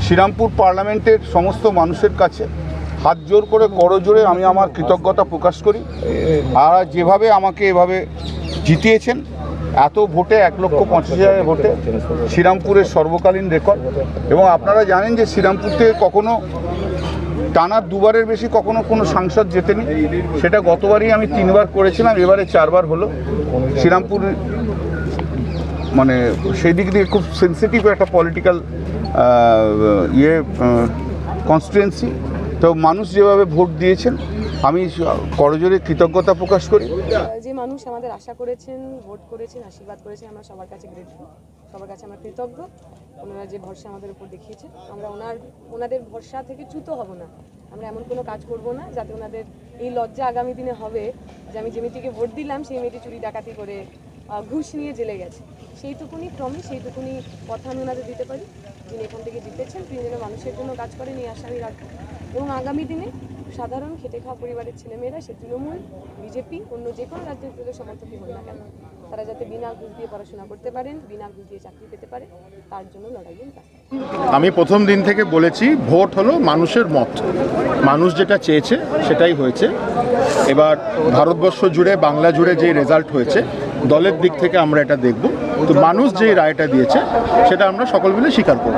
শ্রীরামপুর পার্লামেন্টের সমস্ত মানুষের কাছে হাত জোর করে করজোড়ে আমি আমার কৃতজ্ঞতা প্রকাশ করি। আর যেভাবে আমাকে এভাবে জিতিয়েছেন, এত ভোটে 1,50,000 ভোটে শ্রীরামপুরের সর্বকালীন রেকর্ড। এবং আপনারা জানেন যে শ্রীরামপুর থেকে কখনো টানা দুবারের বেশি কখনো কোনো সাংসদ জেতেনি। সেটা গতবারই আমি 3বার করেছিলাম, এবারে 4বার হলো। শ্রীরামপুর মানে সেই দিক দিয়ে খুব সেন্সিটিভ একটা পলিটিক্যাল কনস্টিটুয়েন্সি। তো মানুষ যেভাবে ভোট দিয়েছেন আমি করজোড়ে কৃতজ্ঞতা প্রকাশ করি। যে মানুষ আমাদের আশা করেছেন, ভোট করেছেন, আশীর্বাদ করেছেন, আমরা সবার কাছে গ্রেটফুল, সবার কাছে আমরা কৃতজ্ঞ। ওনারা যে ভরসা আমাদের উপর দেখিয়েছেন, আমরা ওনাদের ভরসা থেকে চ্যুত হব না। আমরা এমন কোনো কাজ করব না যাতে ওনাদের এই লজ্জা আগামী দিনে হবে যে আমি যে মেয়েটিকে ভোট দিলাম সেই মেয়েটি চুরি ডাকাতি করে ঘুষ নিয়ে জেলে গেছে। সেইটুকুনি প্রমিস, সেইটুকুনি কথা আমি ওনাদের দিতে পারি। যিনি এখান থেকে জিতেছেন তিনি যেন মানুষের জন্য কাজ করেন, এই আশা আমি রাখবো। এবং আগামী দিনে সাধারণ খেটে খাওয়া পরিবারের ছেলেমেয়েরা, সে তৃণমূল, বিজেপি, অন্য যে কোনো রাজনৈতিক সমর্থকই হন না কেন, তারা যাতে বিনা ঘুষ দিয়ে পড়াশোনা করতে পারেন, বিনা ঘুষ দিয়ে চাকরি পেতে পারে, তার জন্য লড়াই করতে। আমি প্রথম দিন থেকে বলেছি, ভোট হলো মানুষের মত। মানুষ যেটা চেয়েছে সেটাই হয়েছে। এবার ভারতবর্ষ জুড়ে, বাংলা জুড়ে যে রেজাল্ট হয়েছে, দলের দিক থেকে আমরা এটা দেখব। তো মানুষ যে রায়টা দিয়েছে সেটা আমরা সকল মিলে স্বীকার করব।